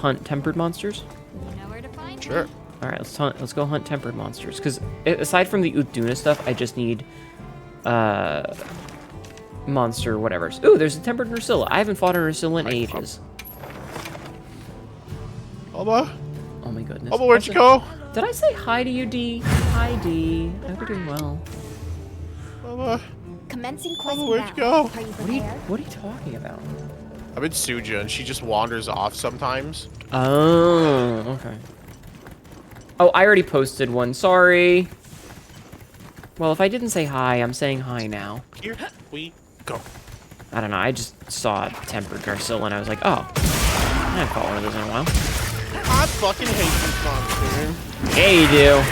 hunt tempered monsters? You know where to find Sure. me. All right, let's go hunt tempered monsters. Because aside from the Utduna stuff, I just need monster whatevers. Ooh, there's a tempered Nursilla. I haven't fought a Nursilla in ages. Alma? Oh my goodness. Alma, where'd you go? Did I say hi to you, D? Hi, D. I hope you're doing well. Alma? Commencing quest Alma, where'd you now. go? Are you What are you, prepared? what are you talking about? I'm in Suja, and she just wanders off sometimes. Oh, okay. Oh, I already posted one. Sorry. Well, if I didn't say hi, I'm saying hi now. Here we go. I don't know. I just saw a tempered Nursilla, and I was like, oh. I haven't fought one of those in a while. I fucking hate this monster. Yeah, you do.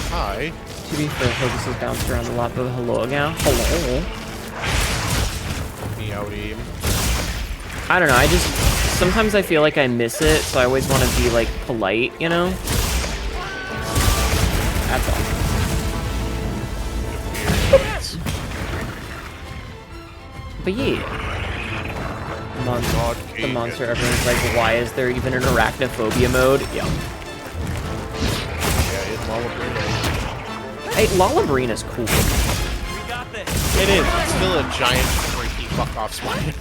Hi. To be fair, Hocus has bounced around a lot, but hello again. Hello. Meowdy. I don't know. I just sometimes I feel like I miss it, so I always want to be like polite, you know. That's all. But yeah. The monster, everyone's like, why is there even an arachnophobia mode? Yeah. Yeah, it's Lollabrina. Hey, Lollabrina's cool. We got this. It is. It's still a giant, freaky, fuck-off spider.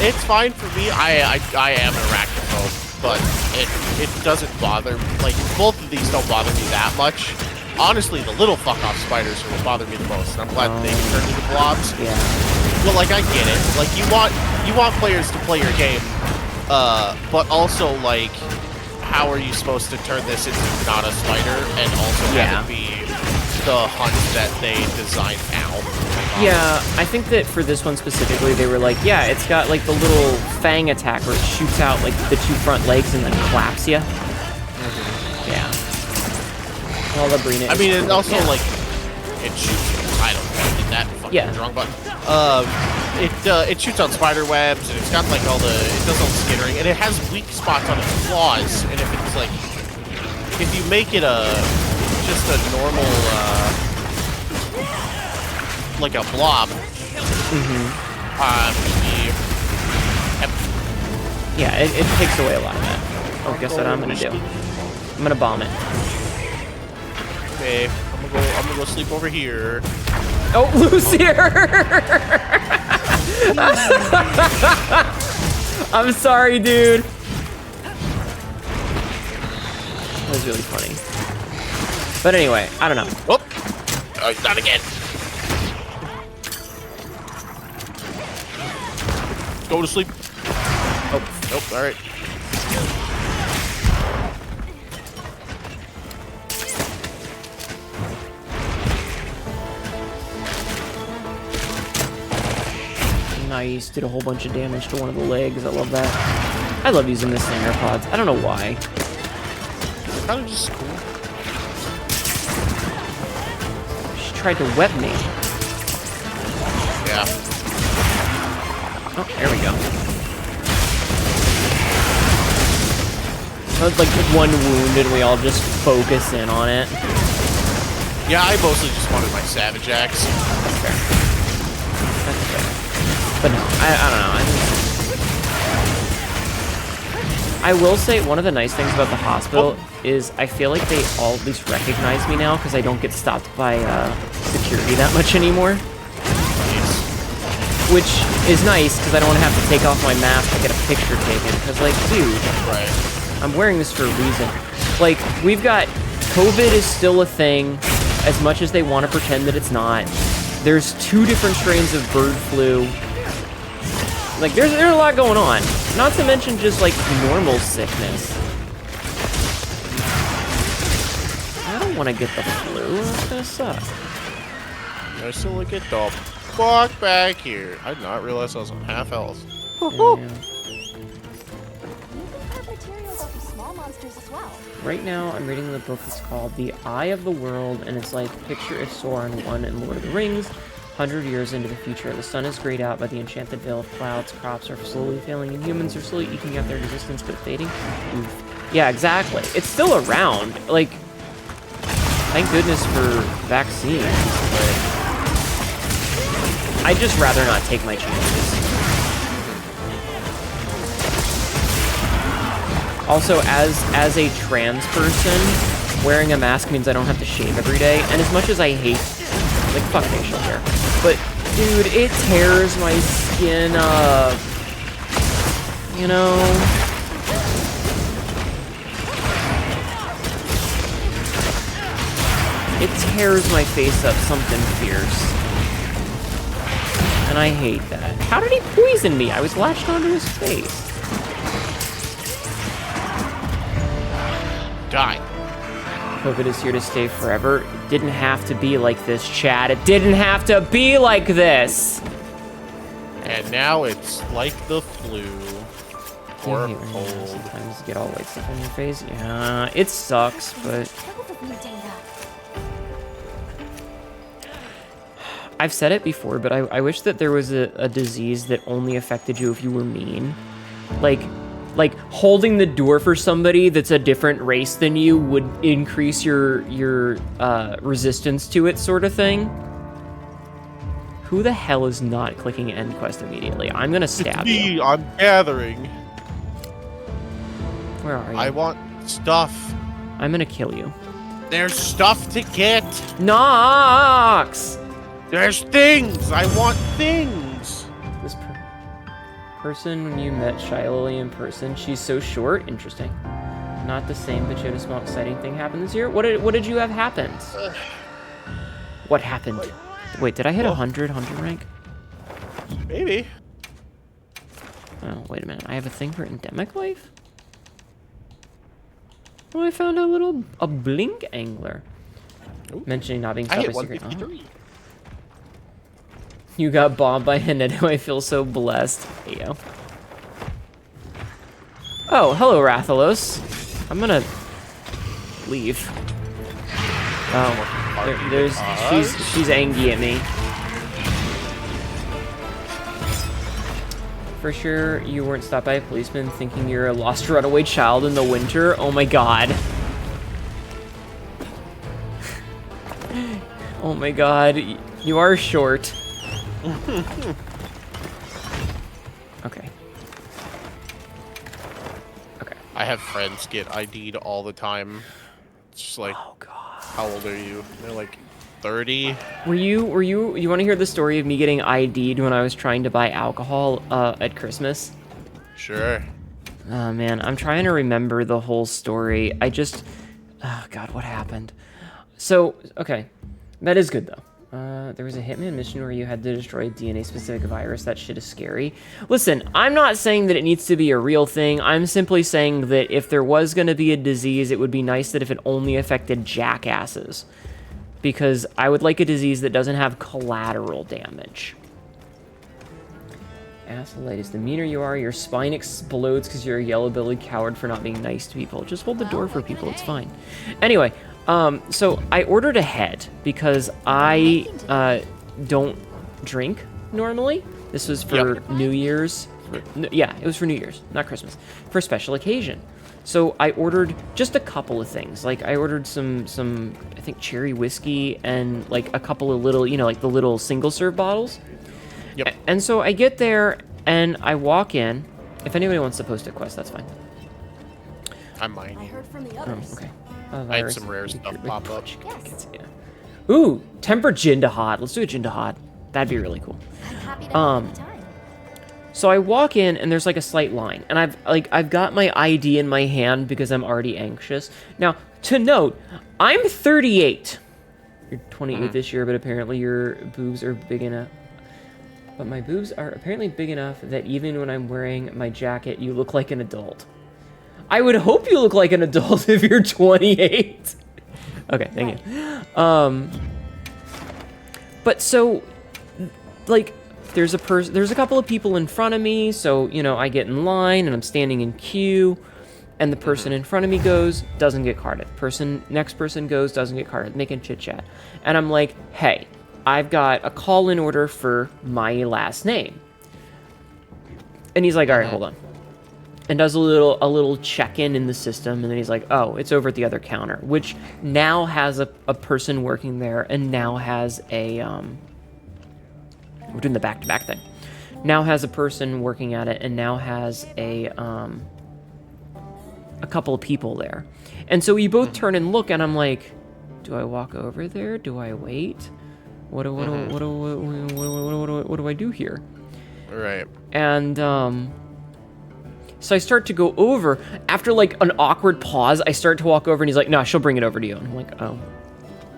It's fine for me. I am an arachnophobe, but it doesn't bother. Like, both of these don't bother me that much. Honestly, the little fuck-off spiders are what bother me the most, and I'm glad that they can turn into blobs. Yeah. Well, like, I get it. Like, you want players to play your game, but also, like, how are you supposed to turn this into not a spider and also have it be the hunt that they designed now? Yeah, I think that for this one specifically, they were like, yeah, it's got like the little fang attack where it shoots out like the two front legs and then claps you. Yeah. Lollabrina. I mean, it cool. also, Yeah. like, it shoots. I don't know. Did that fucking Yeah. the wrong button? It shoots on spider webs, and it's got like all the. It does all the skittering, and it has weak spots on its claws. And if it's like, if you make it just a normal, like a blob. Yeah, it takes away a lot of that. Oh, guess what I'm gonna do? I'm gonna bomb it. Okay, I'm gonna go sleep over here. Oh, Lucier! I'm sorry, dude. That was really funny. But anyway, I don't know. Oh, not again. Go to sleep. Oh, nope. All right. Nice, did a whole bunch of damage to one of the legs. I love that. I love using the Stinger pods. I don't know why. Kind of just cool. She tried to web me. Yeah. Oh, there we go. That was like one wound and we all just focus in on it. Yeah, I mostly just wanted my Savage Axe. That's fair. That's fair. But no, I don't know. I will say one of the nice things about the hospital is I feel like they all at least recognize me now because I don't get stopped by security that much anymore. Which is nice because I don't want to have to take off my mask to get a picture taken. Because, like, dude, Right. I'm wearing this for a reason. Like, we've got COVID is still a thing, as much as they want to pretend that it's not. There's 2 different strains of bird flu. Like, there's a lot going on. Not to mention just, like, normal sickness. I don't want to get the flu. That's gonna suck. I still look at the fuck back here. I did not realize I was on half health. Yeah. You can have materials off of small monsters as well. Right now, I'm reading the book. It's called The Eye of the World, and it's like, picture if Sauron won in Lord of the Rings. 100 years into the future, the sun is grayed out by the enchanted veil of clouds, crops are slowly failing, and humans are slowly eking out their existence but fading. Oof. Yeah, exactly. It's still around. Like, thank goodness for vaccines, but I'd just rather not take my chances. Also, as a trans person, wearing a mask means I don't have to shave every day, and as much as I hate, like, fuck facial hair, but, dude, it tears my skin up. You know? It tears my face up something fierce. And I hate that. How did he poison me? I was latched onto his face. Die. COVID is here to stay forever. It didn't have to be like this, Chad. It didn't have to be like this. And now it's like the flu. Or cold. Sometimes you get all white stuff on your face. Yeah, it sucks, but... I've said it before, but I wish that there was a disease that only affected you if you were mean. Like holding the door for somebody that's a different race than you would increase your resistance to it, sort of thing. Who the hell is not clicking end quest immediately? I'm gonna stab you. I'm gathering. Where are you? I want stuff. I'm gonna kill you. There's stuff to get. Nox! There's things. I want things. This person, when you met Shiley in person, she's so short. Interesting. Not the same, but you had a small exciting thing happen this year. What did you have happen? What happened? Wait, did I hit 100 rank? Maybe. Oh, wait a minute. I have a thing for endemic life? Oh, I found a blink angler. Ooh. Mentioning not being I hit secret. 153. Oh. You got bombed by Hnetu. I feel so blessed. Hey, yo. Oh, hello, Rathalos. I'm gonna leave. Oh, she's angry at me. For sure, you weren't stopped by a policeman thinking you're a lost runaway child in the winter. Oh my god. Oh my god, you are short. Okay. Okay. I have friends get ID'd all the time. It's just like, oh god. How old are you? They're like 30. You want to hear the story of me getting ID'd when I was trying to buy alcohol at Christmas? Sure. Oh man, I'm trying to remember the whole story. Oh god, what happened? So, okay. That is good though. There was a Hitman mission where you had to destroy a DNA-specific virus. That shit is scary. Listen, I'm not saying that it needs to be a real thing. I'm simply saying that if there was going to be a disease, it would be nice that if it only affected jackasses. Because I would like a disease that doesn't have collateral damage. Assholitis, the meaner you are, your spine explodes because you're a yellow-bellied coward for not being nice to people. Just hold the door for people, it's fine. Anyway, so I ordered ahead because I don't drink normally. This was for New Year's. Yeah, it was for New Year's, not Christmas. For a special occasion. So I ordered just a couple of things. Like I ordered some I think cherry whiskey and like a couple of little, you know, like the little single serve bottles. Yep. And so I get there and I walk in. If anybody wants to post a quest, that's fine. I might. I heard from the others. Okay. I had some rare stuff pop up. Yes. Yeah. Ooh, tempered gin to hot. Let's do a gin to hot. That'd be really cool. I'm happy to have the time. So I walk in and there's like a slight line, and I've got my ID in my hand because I'm already anxious. Now, to note, I'm 38. You're 28 this year, but apparently your boobs are big enough. But my boobs are apparently big enough that even when I'm wearing my jacket, you look like an adult. I would hope you look like an adult if you're 28. Okay, thank you. But so, like, there's a couple of people in front of me, so, you know, I get in line and I'm standing in queue, and the person in front of me goes, doesn't get carded. Next person goes, doesn't get carded, making chit chat. And I'm like, hey, I've got a call-in order for my last name. And he's like, all right, hold on. and does a little check-in in the system, and then he's like, oh, it's over at the other counter, which now has a person working there, and now has a we're doing the back-to-back thing. Now has a person working at it, and now has a couple of people there. And so we both turn and look, and I'm like, do I walk over there? Do I wait? What do I do here? Right. And so I start to go over. After like an awkward pause, I start to walk over, and he's like, no, she'll bring it over to you. And I'm like, oh,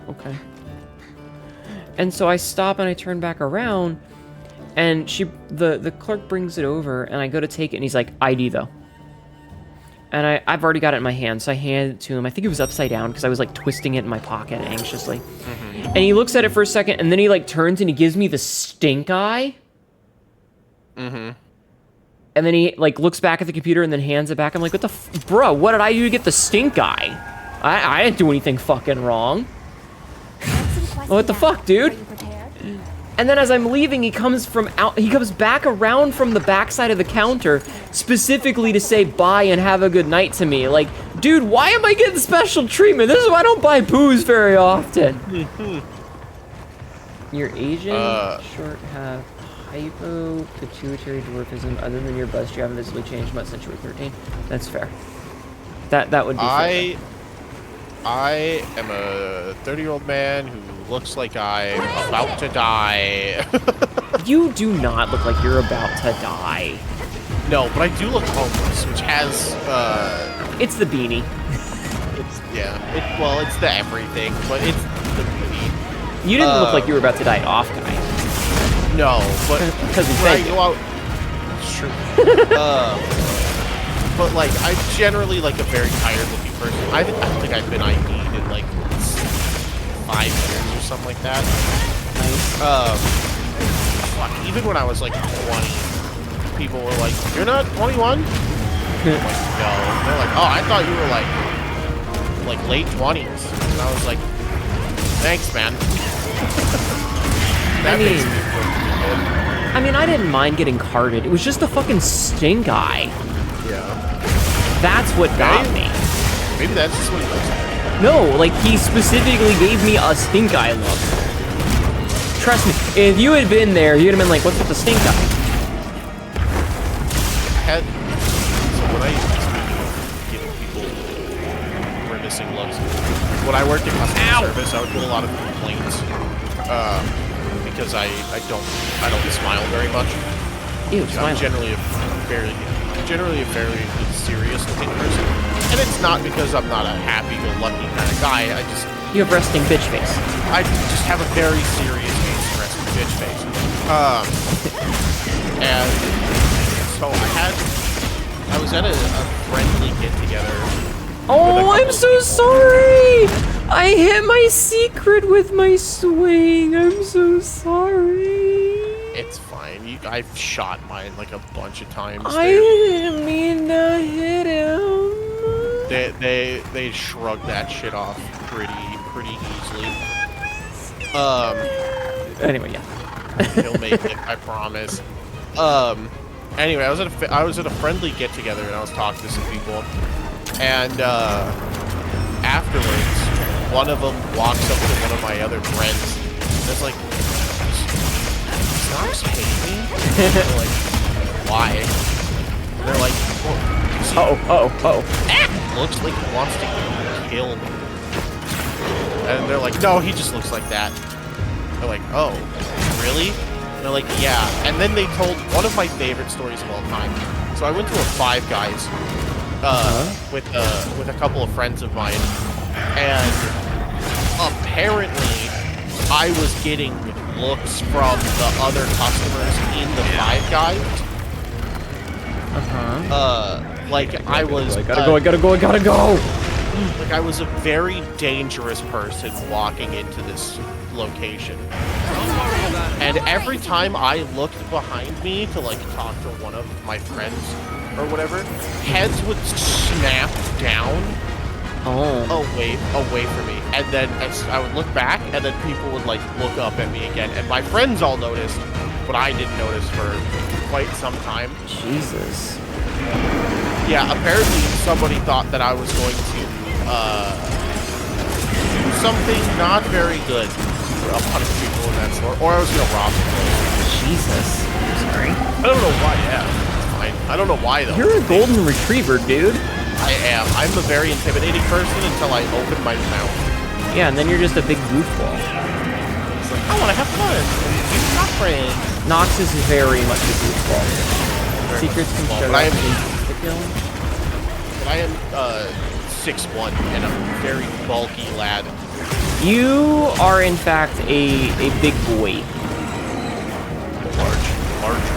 okay. And so I stop and I turn back around, and the clerk brings it over, and I go to take it, and he's like, ID though. And I've already got it in my hand, so I hand it to him. I think it was upside down because I was like twisting it in my pocket anxiously. And he looks at it for a second, and then he like turns and he gives me the stink eye. And then he like looks back at the computer and then hands it back. I'm like, what the bro, what did I do to get the stink eye? I didn't do anything fucking wrong. What the fuck, dude? And then as I'm leaving, he comes back around from the backside of the counter specifically to say bye and have a good night to me. Like, dude, why am I getting special treatment? This is why I don't buy booze very often. Your Asian short have hypo pituitary dwarfism. Other than your bust, you haven't visibly changed much since you were 13. That's fair. That would be fair. I am a 30-year-old man who looks like I'm about to die. You do not look like you're about to die. No, but I do look homeless, which has, It's the beanie. It's the everything, but it's the beanie. You didn't look like you were about to die off, guy. No, but because when I go out... It's true. But, like, I'm generally, like, a very tired-looking person. I don't think I've been ID'd in, like, 5 years or something like that. Fuck, even when I was, like, 20, people were like, you're not 21? I'm like, no. And they're like, oh, I thought you were, like, late 20s. And I was like, thanks, man. Makes me feel pretty good. I mean, I didn't mind getting carded. It was just the fucking stink eye. Yeah. That's what got me. Maybe that's just what he looks like. No, like, he specifically gave me a stink eye look. Trust me, if you had been there, you'd have been like, what's with the stink eye? So when I used to give people grimacing looks, when I worked in customer service, I would get a lot of complaints. Because I don't smile very much. Ew, I'm generally a fairly serious looking person. And it's not because I'm not a happy-go-lucky kind of guy. You have resting bitch face. I just have a very serious case of resting bitch face. And so I was at a friendly get-together. Oh, I'm so sorry! I hit my secret with my swing. I'm so sorry. It's fine. I've shot mine like a bunch of times. I didn't mean to hit him. They shrugged that shit off pretty easily. Anyway, yeah. He'll make it, I promise. Anyway, I was at a friendly get together and I was talking to some people, and afterwards, one of them walks up to one of my other friends and is like, "Stop hating." They're like, "Why?" And they're like, looks like he wants to kill me. And they're like, no, he just looks like that. They're like, oh, really? And they're like, yeah. And then they told one of my favorite stories of all time. So I went to a Five Guys with a couple of friends of mine, and apparently I was getting looks from the other customers in the Five Guys. Like I was. I gotta go. Like I was a very dangerous person walking into this location. And every time I looked behind me to like talk to one of my friends or whatever, heads would snap down away from me. And then I would look back, and then people would like look up at me again. And my friends all noticed, but I didn't notice for quite some time. Jesus. Yeah, apparently somebody thought that I was going to do something not very good for a bunch of people in that store, or I was gonna rob them. Jesus. Sorry. I don't know why. Yeah, it's fine. I don't know why though. You're a golden retriever, dude. I am. I'm a very intimidating person until I open my mouth. Yeah, and then you're just a big goofball. It's like, I want to have fun. You're not friends. Nox is very much a goofball. Secrets can show But I up am, in the kill. but I am 6'1" and a very bulky lad. You are, in fact, a big boy. Large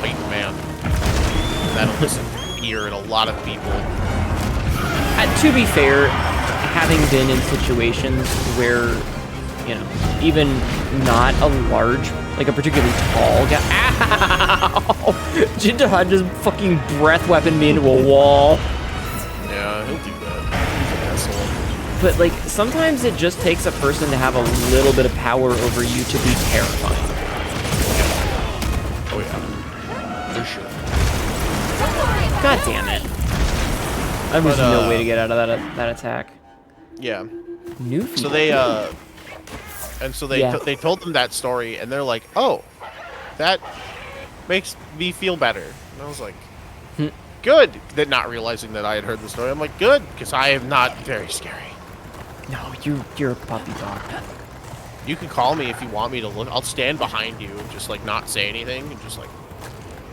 white man. That'll listen to fear in a lot of people. To be fair, having been in situations where, you know, even not a large, like a particularly tall guy. Ow! Jindahad just fucking breath weapon me into a wall. Yeah, he'll do that. He's an asshole. But, like, sometimes it just takes a person to have a little bit of power over you to be terrifying. Oh yeah, for sure. God damn it. There's no way to get out of that attack. Yeah. New So they they told them that story, and they're like, "Oh, that makes me feel better." And I was like, "Good." That not realizing that I had heard the story, I'm like, "Good," because I am not very scary. No, you're a puppy dog. You can call me if you want me to look. I'll stand behind you, and just like not say anything, and just like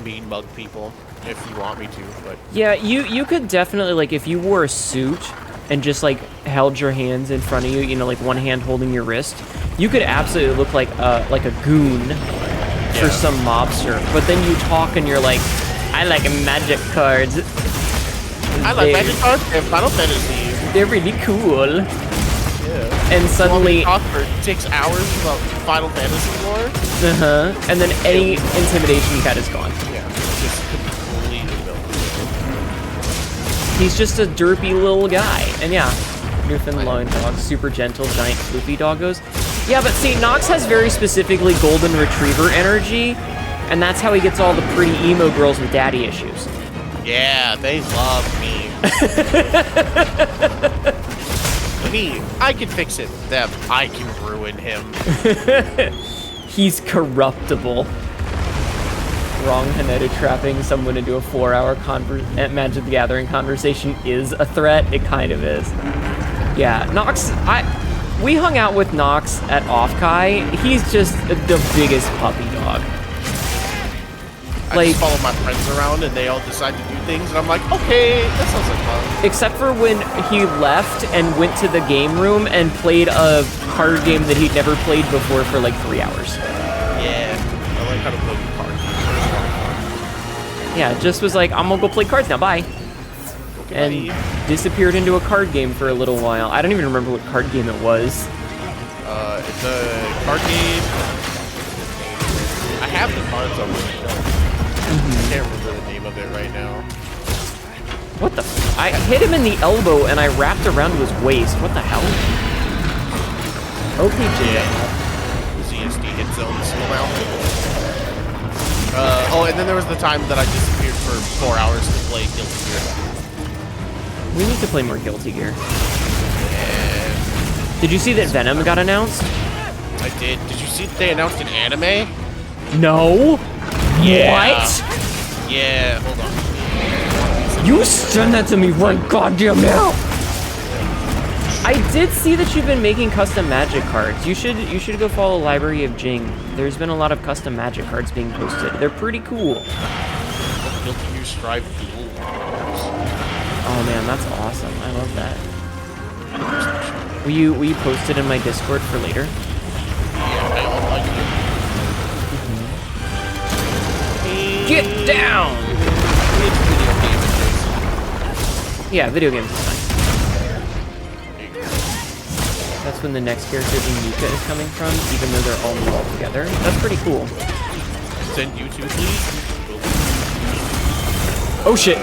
mean mug people if you want me to. But Yeah, you could definitely, like, if you wore a suit and just like held your hands in front of you, you know, like one hand holding your wrist, you could absolutely look like a goon for some mobster. But then you talk and you're like, I like magic cards. I like magic cards and Final Fantasy. They're really cool. Yeah. And suddenly, talk for 6 hours about Final Fantasy lore. and then any intimidation you had is gone. Yeah, just completely built. He's just a derpy little guy. And yeah, Newfoundland dog, super gentle, giant floopy doggos. Yeah, but see, Nox has very specifically golden retriever energy, and that's how he gets all the pretty emo girls with daddy issues. Yeah, they love me. I can fix it. Them, I can ruin him. He's corruptible. Wrong Hnetu trapping someone into a 4-hour Magic the Gathering conversation is a threat. It kind of is. Yeah, Nox, we hung out with Nox at Offkai. He's just the biggest puppy dog. I just follow my friends around and they all decide to do things and I'm like, okay, that sounds like fun. Except for when he left and went to the game room and played a card game that he'd never played before for like 3 hours. Yeah, I like how to play cards. Yeah, just was like, I'm gonna go play cards now, bye. And disappeared into a card game for a little while. I don't even remember what card game it was. It's a card game. I have the cards on my shelf. I can't remember the name of it right now. What the I hit him in the elbow and I wrapped around to his waist. What the hell? Okay, Yeah. ZSD hit zone skill now. Oh, and then there was the time that I disappeared for 4 hours to play Guilty Gear. We need to play more Guilty Gear. And Did you see that Venom got announced? I did. Did you see that they announced an anime? No. Yeah. What? Yeah, hold on. You send that to me right goddamn now. I did see that you've been making custom Magic cards. You should go follow Library of Jing. There's been a lot of custom Magic cards being posted. They're pretty cool. Guilty Gear Strive Duel. Oh man, that's awesome. I love that. Will you post it in my Discord for later? Yeah, I like it. Get down! It's video game adjacent. Yeah, video games is fine. That's when the next character Inuka is coming from, even though they're all new all together. That's pretty cool. Send YouTube, please. Oh shit!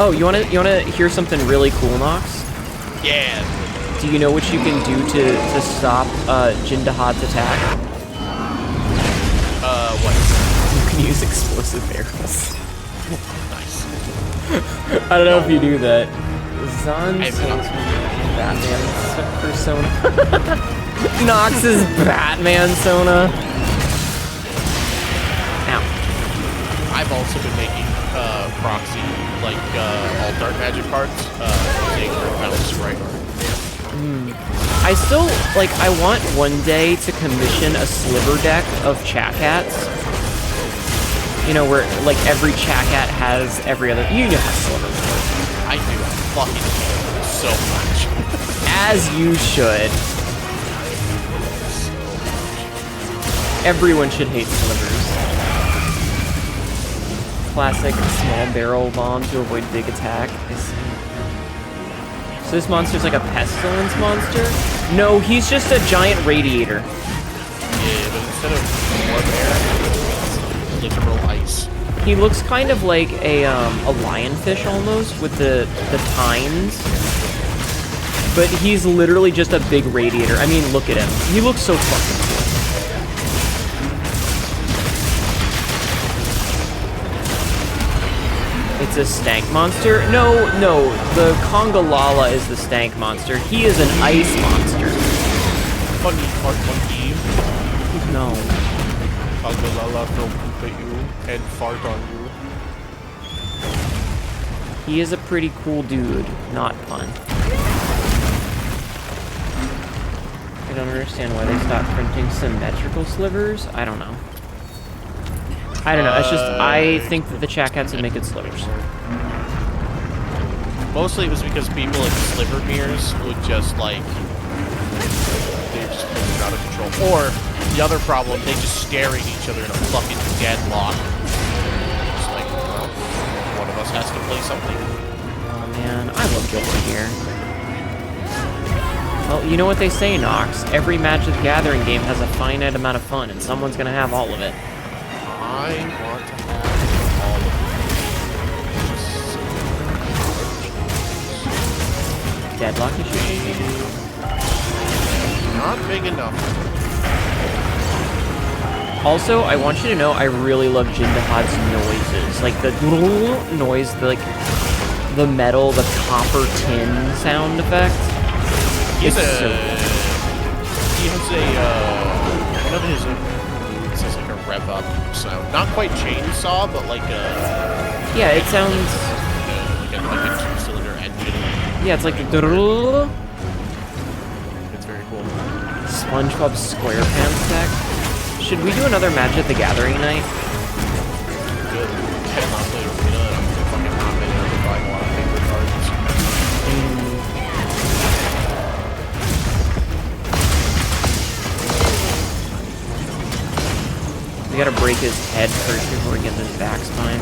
Oh, you wanna hear something really cool, Nox? Yeah. Do you know what you can do to stop Jindahad's attack? What? explosive barrels. Nice. I don't know if you do that. Zon I've sings Batman persona. Nox's Batman sona. Ow. I've also been making proxy, like, alt art magic cards, using Earthbound Sprite art. I still, like, I want one day to commission a sliver deck of Chat-Cats. You know, where, like, every Chat-Cat has every other... You know how slivers work. I do fucking so much. As you should. Everyone should hate slivers. Classic small barrel bomb to avoid big attack. So this monster's like a pestilence monster? No, he's just a giant radiator. Yeah, but instead of warm air, it's literal ice. He looks kind of like a lionfish almost with the tines. But he's literally just a big radiator. I mean, look at him. He looks so fucking cool. It's a stank monster? No, the Congalala is the stank monster. He is an ice monster. Funny fart monkey. No. Congalala throw poop at you and fart on you. He is a pretty cool dude. Not fun. I don't understand why they stopped printing symmetrical slivers. I don't know. I don't know. It's just, I think that the Chat-Cats would make good slivers. Mostly it was because people in sliver mirrors would just, like, they just move out of control. Or, the other problem, they just stare at each other in a fucking deadlock. Just like, well, one of us has to play something. Oh man, I love Guilty Gear. Well, you know what they say, Nox. Every Magic the Gathering game has a finite amount of fun, and someone's gonna have all of it. I want to have all of it. Deadlock issue? Not big enough. Also, I want you to know I really love Jindahad's noises. Like the noise, the metal, the copper tin sound effect. He has one of his moves is like a rev up sound. Not quite chainsaw, but like a... Yeah, it sounds... Like a two-cylinder engine. Yeah, it's like the... It's very cool. SpongeBob SquarePants deck. Should we do another Magic the Gathering night? Good. Cannot play Arena. I'm fucking not been able to buy a lot of paper cards. We gotta break his head first before we get this back spine.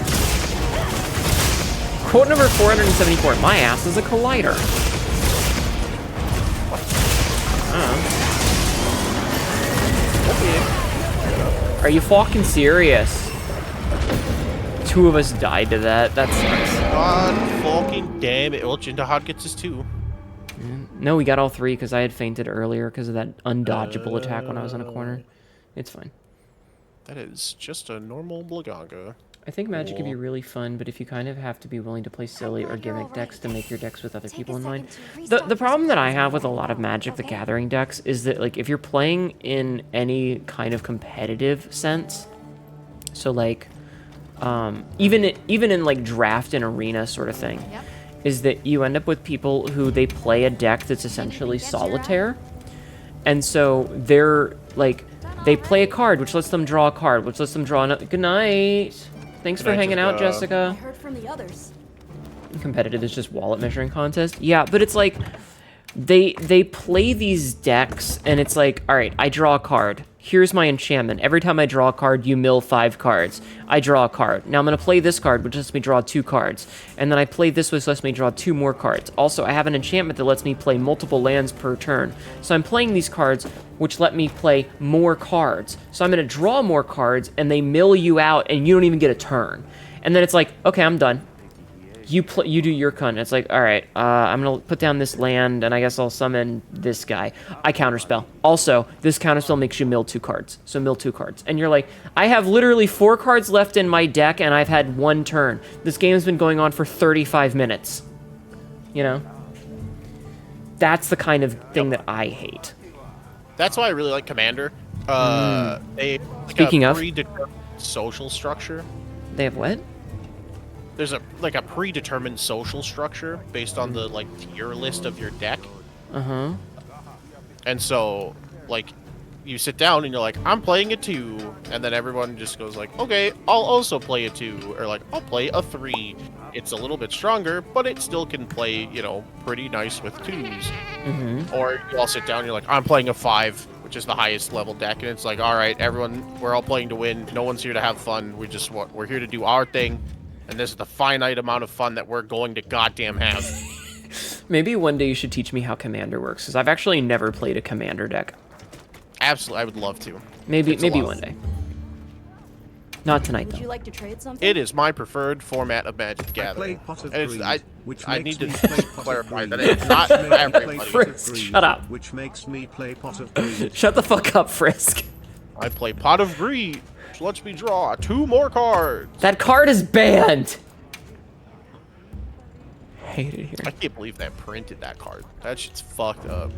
Quote number 474. My ass is a collider. Okay. Are you fucking serious? Two of us died to that. That sucks. God fucking damn it. Well, Jindahad gets his two. No, we got all three because I had fainted earlier because of that undodgeable attack when I was on a corner. It's fine. That is just a normal Blaganga. I think Magic could be really fun, but if you kind of have to be willing to play silly or gimmick decks to make your decks with other people in mind. The problem that I have with a lot of Magic the Gathering decks is that, like, if you're playing in any kind of competitive sense, so like even in like draft and arena sort of thing, is that you end up with people who they play a deck that's essentially solitaire, and so they're like, they play a card which lets them draw a card, which lets them draw another. Good night. Thanks for hanging out, Jessica. I heard from the others. Competitive is just wallet measuring contest. Yeah, but it's like they play these decks and it's like, all right, I draw a card. Here's my enchantment. Every time I draw a card, you mill 5 cards. I draw a card. Now I'm going to play this card, which lets me draw 2 cards. And then I play this, which lets me draw 2 more cards. Also, I have an enchantment that lets me play multiple lands per turn. So I'm playing these cards, which let me play more cards. So I'm going to draw more cards, and they mill you out, and you don't even get a turn. And then it's like, okay, I'm done. You do your con. It's like, all right, I'm gonna put down this land, and I guess I'll summon this guy. I counterspell. Also, this counterspell makes you mill 2 cards. So mill 2 cards, and you're like, I have literally 4 cards left in my deck, and I've had 1 turn. This game's been going on for 35 minutes. You know, that's the kind of thing that I hate. That's why I really like Commander. Speaking of predetermined social structure. They have what? There's a predetermined social structure based on the tier list of your deck. Uh-huh. And so you sit down and you're like, I'm playing a 2, and then everyone just goes like, okay, I'll also play a 2, or I'll play a 3. It's a little bit stronger, but it still can play, pretty nice with 2s. Mm-hmm. Or you all sit down and you're like, I'm playing a 5, which is the highest level deck, and it's like, all right, everyone, we're all playing to win. No one's here to have fun. We're here to do our thing, and this is the finite amount of fun that we're going to goddamn have. Maybe one day you should teach me how Commander works, because I've actually never played a Commander deck. Absolutely, I would love to. Maybe one day. Not tonight, though. Would you like to trade something? It is my preferred format of Magic the Gathering. I need to clarify that it's not everybody. Frisk, shut up. Which makes me play Pot of Greed. Shut the fuck up, Frisk. I play Pot of Greed, which lets me draw 2 more cards. That card is banned. Hate it here. I can't believe they printed that card. That shit's fucked up.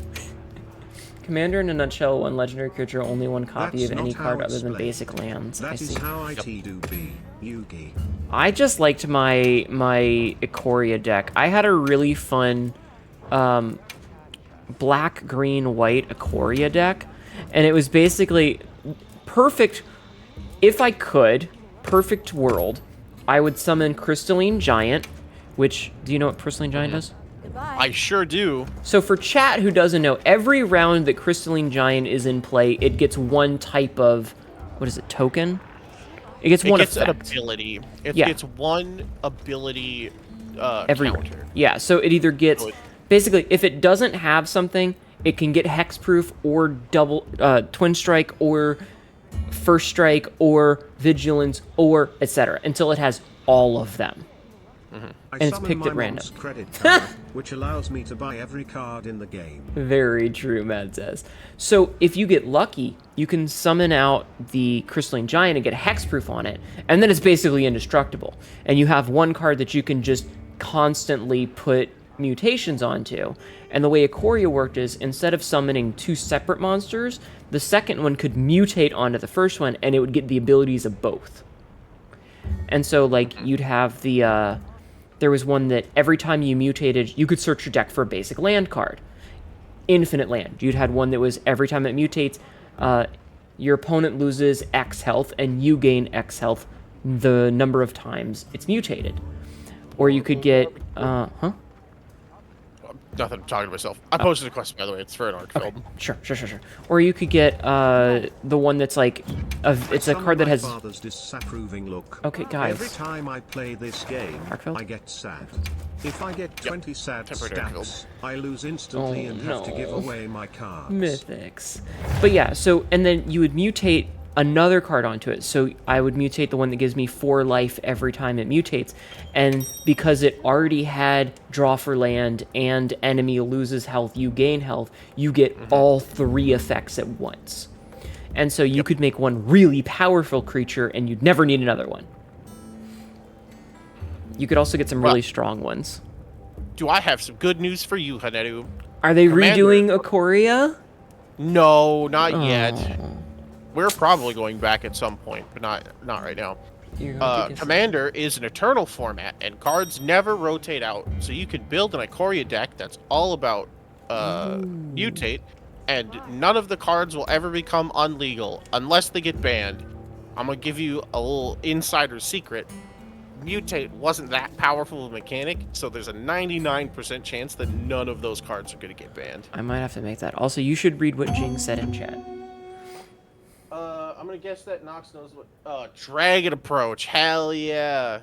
Commander in a nutshell, 1 legendary creature, only 1 copy That's of any not card how other it's than played. basic lands. I That see. is how it do be, Yugi. I just liked my Ikoria deck. I had a really fun black, green, white Ikoria deck, and it was basically perfect. If I could, perfect world, I would summon Crystalline Giant, which, do you know what Crystalline Giant does? Goodbye. I sure do. So for chat who doesn't know, every round that Crystalline Giant is in play, it gets 1 type of, what is it, token? It gets 1 an effect. ability. It Yeah. gets 1 ability Every counter. Yeah, so it either gets, basically, if it doesn't have something, it can get hexproof or double, twin strike or first strike or vigilance or etc. until it has all of them. I And it's summon picked my at random. mom's credit card, which allows me to buy every card in the game. Very true, Matt says. So if you get lucky, you can summon out the Crystalline Giant and get hexproof on it, and then it's basically indestructible. And you have 1 card that you can just constantly put mutations onto. And the way Ikoria worked is, instead of summoning 2 separate monsters, the second one could mutate onto the first one, and it would get the abilities of both. And so, you'd have the, there was one that every time you mutated, you could search your deck for a basic land card. Infinite land. You'd had one that was every time it mutates, your opponent loses X health, and you gain X health the number of times it's mutated. Or you could get, Nothing, I'm talking to myself. I posted a question, by the way. It's for an art film. Sure. Or you could get the one that's it's a card that has. Father's disapproving look. Okay, guys. Every time I play this game, Arkfeld? I get sad. If I get 20 sad Temporary stats, I lose instantly and have to give away my cards. Mythics. But yeah, so, and then you would mutate another card onto it. So I would mutate the one that gives me 4 life every time it mutates. And because it already had draw for land and enemy loses health, you gain health, you get all 3 effects at once. And so you could make 1 really powerful creature and you'd never need another one. You could also get some really strong ones. Do I have some good news for you, Hnetu? Are they Commander. redoing Ikoria? No, not yet. Oh. We're probably going back at some point, but not right now. Commander is an eternal format, and cards never rotate out. So you can build an Ikoria deck that's all about mutate, and none of the cards will ever become unlegal unless they get banned. I'm gonna give you a little insider secret. Mutate wasn't that powerful of a mechanic, so there's a 99% chance that none of those cards are gonna get banned. I might have to make that. Also, you should read what Jing said in chat. I'm gonna guess that Nox knows what. Dragon Approach. Hell yeah.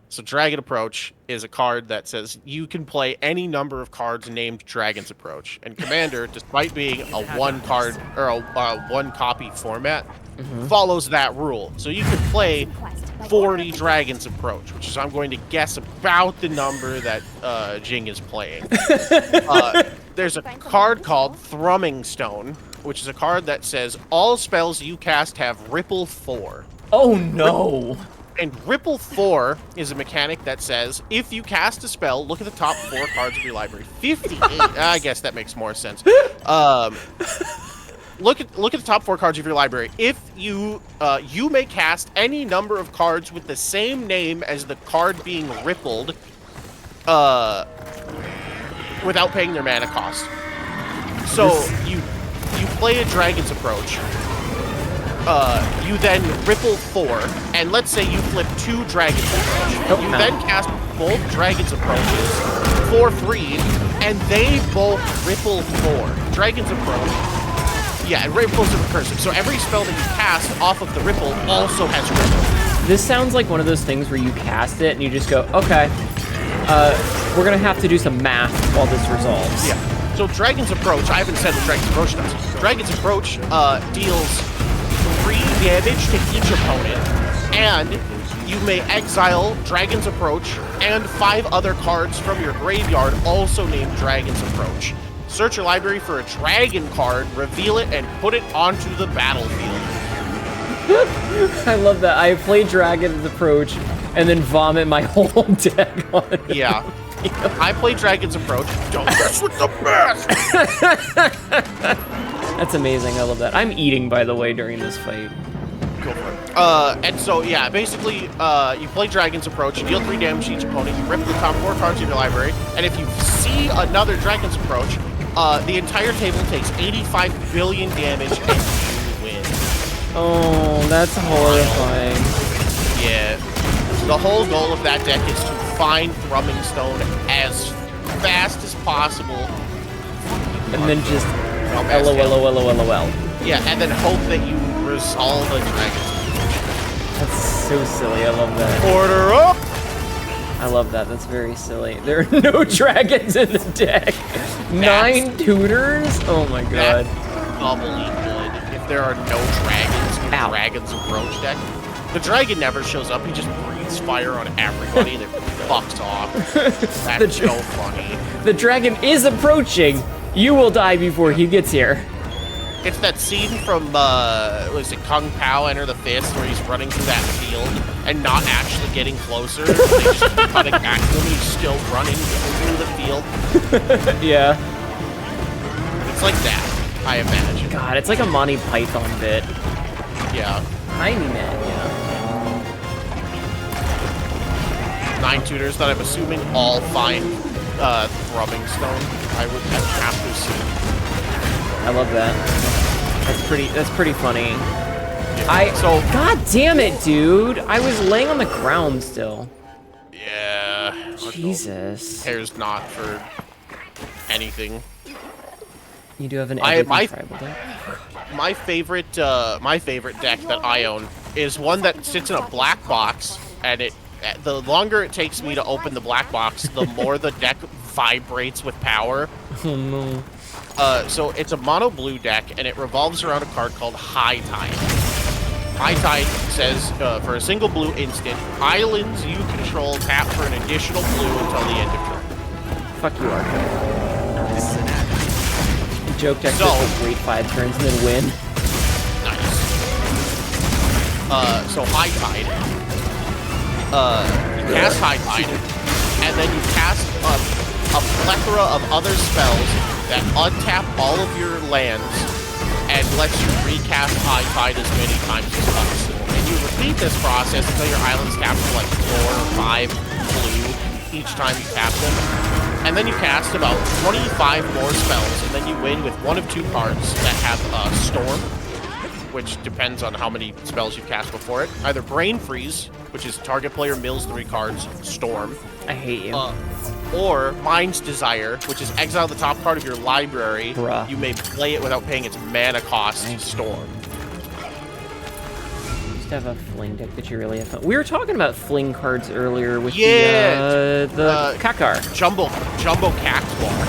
So Dragon Approach is a card that says you can play any number of cards named Dragon's Approach. And Commander, despite being a 1 card or a 1 copy format, follows that rule. So you could play 40 Dragons Approach, which is, I'm going to guess, about the number that Jing is playing. There's a card called Thrumming Stone, which is a card that says all spells you cast have Ripple 4. Oh no! And Ripple 4 is a mechanic that says, if you cast a spell, look at the top 4 cards of your library. 58. I guess that makes more sense. Look at the top 4 cards of your library. If you you may cast any number of cards with the same name as the card being rippled, without paying their mana cost. So you play a Dragon's Approach. You then ripple 4, and let's say you flip 2 Dragon's Approach. You then cast both Dragon's Approaches for free, and they both ripple 4. Dragon's Approach. Yeah, it ripples a recursive. So every spell that you cast off of the ripple also has ripple. This sounds like one of those things where you cast it and you just go, okay, we're gonna have to do some math while this resolves. Yeah. So Dragon's Approach, I haven't said what Dragon's Approach does. Dragon's Approach deals 3 damage to each opponent, and you may exile Dragon's Approach and 5 other cards from your graveyard also named Dragon's Approach. Search your library for a dragon card, reveal it, and put it onto the battlefield. I love that. I play Dragon's Approach and then vomit my whole deck on it. Yeah. I play Dragon's Approach. Don't mess with the best! That's amazing. I love that. I'm eating, by the way, during this fight. Go for it. And so, yeah, basically, you play Dragon's Approach, you deal 3 damage to each opponent, you rip the top 4 cards in your library, and if you see another Dragon's Approach, the entire table takes 85 billion damage and you win. Oh, that's horrifying. Yeah. The whole goal of that deck is to find Thrumming Stone as fast as possible. And then just LOL. Yeah, and then hope that you resolve a Dragon's Approach. That's so silly. I love that. Order up! I love that. That's very silly. There are no dragons in the deck. 9 tutors? Oh my god. That's doubly good. If there are no dragons in the Dragon's Approach deck, the dragon never shows up. He just breathes fire on everybody and then fucks off. That's so funny. The dragon is approaching. You will die before he gets here. It's that scene from, was it Kung Pao Enter the Fist, where he's running through that field and not actually getting closer. They just keep cutting back to him and he's still running through the field. Yeah. It's like that, I imagine. God, it's like a Monty Python bit. Yeah. Tiny man, yeah. 9 tutors that I'm assuming all find Thrumming Stone. I would have to assume. I love that. That's pretty funny. Yeah. God damn it, dude! I was laying on the ground still. Yeah. Jesus. Cares not for anything. You do have an tribal deck? My favorite deck that I own is one that sits in a black box, and the longer it takes me to open the black box, the more the deck vibrates with power. Oh no. So it's a mono blue deck, and it revolves around a card called High Tide. High Tide says, for a single blue instant, islands you control tap for an additional blue until the end of turn. Fuck you, Arco. Nice. Joke deck So, wait 5 turns and then win. Nice. So High Tide. You cast High Tide, and then you cast a plethora of other spells that untap all of your lands and lets you recast High Tide as many times as possible. And you repeat this process until your islands tap for like 4 or 5 blue each time you tap them. And then you cast about 25 more spells, and then you win with 1 of 2 cards that have Storm, which depends on how many spells you've cast before it. Either Brain Freeze, which is target player mills 3 cards, Storm. I hate you. Or Mind's Desire, which is exile the top card of your library. Bruh. You may play it without paying its mana cost, Storm. You used to have a fling deck that you really have fun. We were talking about fling cards earlier with the Kakar. Jumbo Cactuar.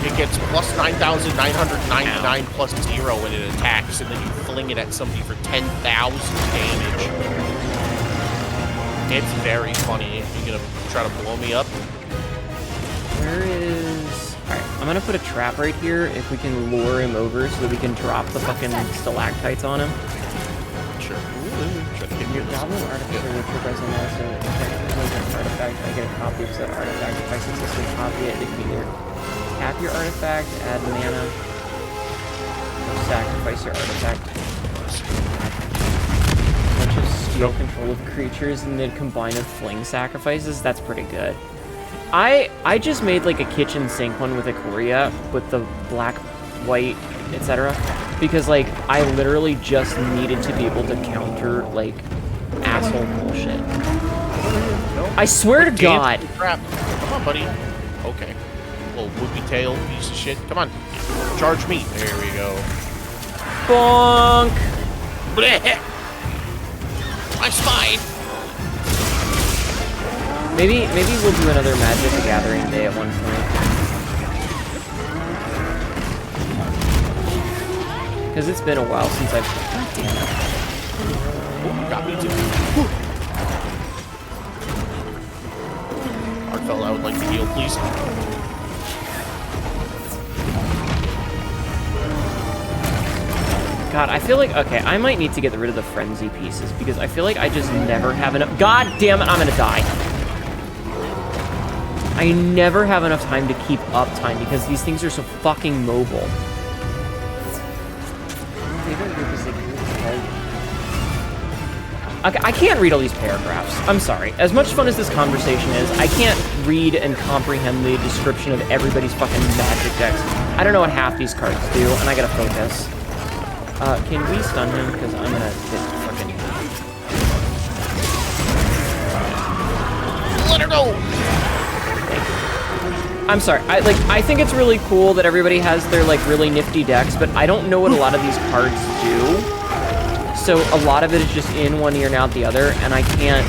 It gets plus 9,999 plus 0 when it attacks, and then you fling it at somebody for 10,000 damage. It's very funny. You gonna try to blow me up? Where is... Alright, I'm gonna put a trap right here if we can lure him over so that we can drop the fucking stalactites on him. Sure. Try to get near this. Goblin artifact will progress on that, so if I use an artifact, I get a copy of said artifact. If I successfully copy it, it can either tap your artifact, add mana, or sacrifice your artifact. A bunch of steal control of creatures and then combine with fling sacrifices. That's pretty good. I just made like a kitchen sink one with Ikoria with the black, white, etc. Because like I literally just needed to be able to counter like asshole bullshit. I swear to God. Crap. Come on, buddy. Okay. Little whoopie tail piece of shit. Come on. Charge me. There we go. Bonk. Blech. My spine. Maybe we'll do another Magic the Gathering day at one point. Because it's been a while since I've... God damn it. Oh, got me too. Heartfelt, I would like to heal, please. God, I feel like... Okay, I might need to get rid of the Frenzy pieces because I feel like I just never have enough... God damn it, I'm gonna die. I never have enough time to keep uptime because these things are so fucking mobile. Okay, I can't read all these paragraphs. I'm sorry. As much fun as this conversation is, I can't read and comprehend the description of everybody's fucking Magic decks. I don't know what half these cards do, and I gotta focus. Can we stun him? Because I'm gonna get fucking... Let her go! I'm sorry. I think it's really cool that everybody has their like really nifty decks, but I don't know what a lot of these cards do. So a lot of it is just in one ear and out the other, and I can't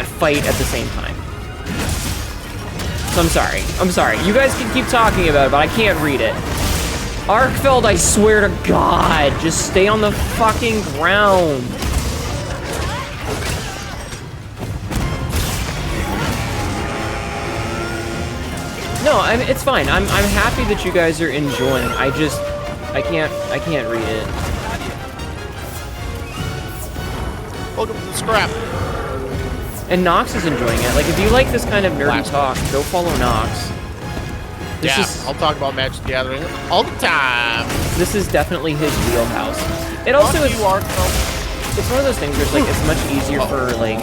fight at the same time. So I'm sorry. I'm sorry. You guys can keep talking about it, but I can't read it. Arkfeld, I swear to God, just stay on the fucking ground. No, it's fine. I'm happy that you guys are enjoying. I can't read it. Welcome to the scrap. And Nox is enjoying it. Like, if you like this kind of nerdy talk, go follow Nox. I'll talk about Magic the Gathering all the time. This is definitely his wheelhouse. It also is... It's one of those things where it's like, it's much easier for, like,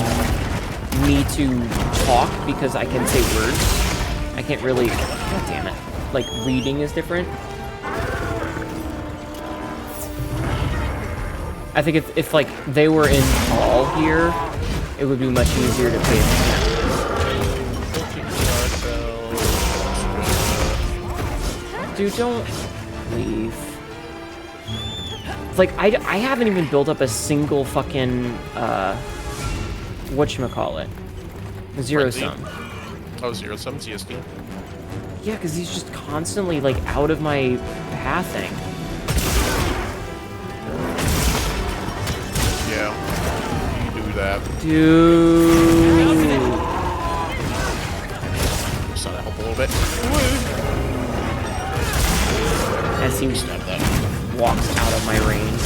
me to talk because I can say words. I can't really... God damn it. Like, reading is different. I think if like, they were in hall here, it would be much easier to pay attention. Dude, don't leave. Like, I haven't even built up a single fucking, whatchamacallit. Zero sum. Oh, zero sum, CSD. Yeah, because he's just constantly, like, out of my pathing. Yeah, you do that. Dude. Just trying to help a little bit. As he walks out of my range.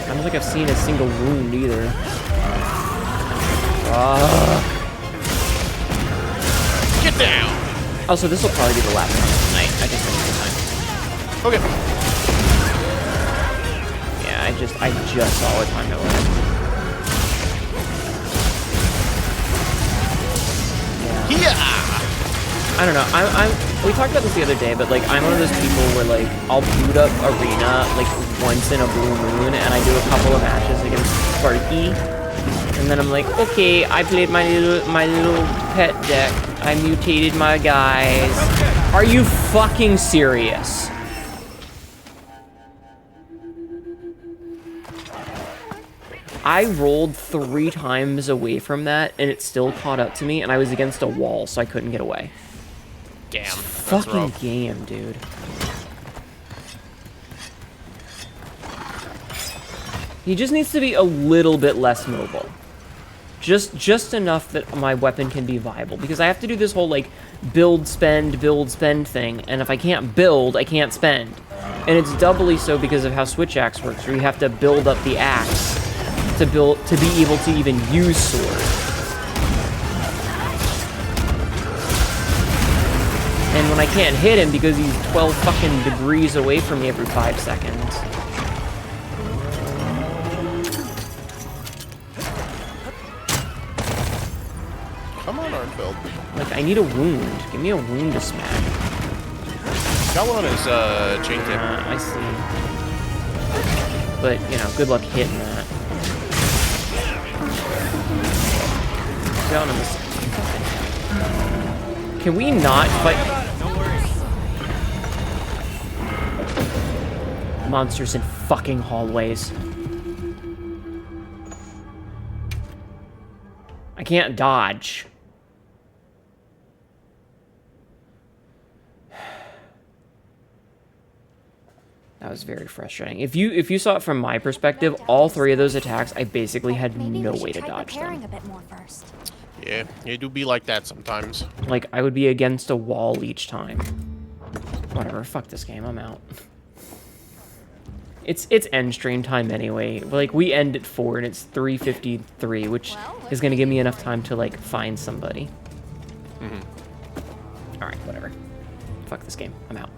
I don't think I've seen a single wound either. Get down! Also, this will probably be the last one tonight. I just think it's time. Okay. Yeah, I just saw what time it was. Yeah! I don't know. We talked about this the other day, but like I'm one of those people where like I'll boot up Arena like once in a blue moon, and I do a couple of matches against Sparky, and then I'm like, okay, I played my little pet deck. I mutated my guys. Are you fucking serious? I rolled 3 times away from that, and it still caught up to me, and I was against a wall, so I couldn't get away. Damn. That's Fucking rough. game, dude. He just needs to be a little bit less mobile. Just enough that my weapon can be viable. Because I have to do this whole, like, build, spend thing. And if I can't build, I can't spend. And it's doubly so because of how Switch Axe works, where you have to build up the axe to be able to even use sword. And when I can't hit him because he's 12 fucking degrees away from me every 5 seconds. Come on, Arnfield. Like, I need a wound. Give me a wound to smack. Got one on his chain tip. I see. But, you know, good luck hitting that. Down on this. Can we not fight? Monsters in fucking hallways. I can't dodge. That was very frustrating. If you saw it from my perspective, all 3 of those attacks, I basically had no way to dodge them. A bit more first. Yeah, you do be like that sometimes. Like, I would be against a wall each time. Whatever, fuck this game, I'm out. It's end stream time anyway. Like, we end at 4 and it's 3:53, which is gonna give me enough time to, like, find somebody. Alright, whatever. Fuck this game, I'm out.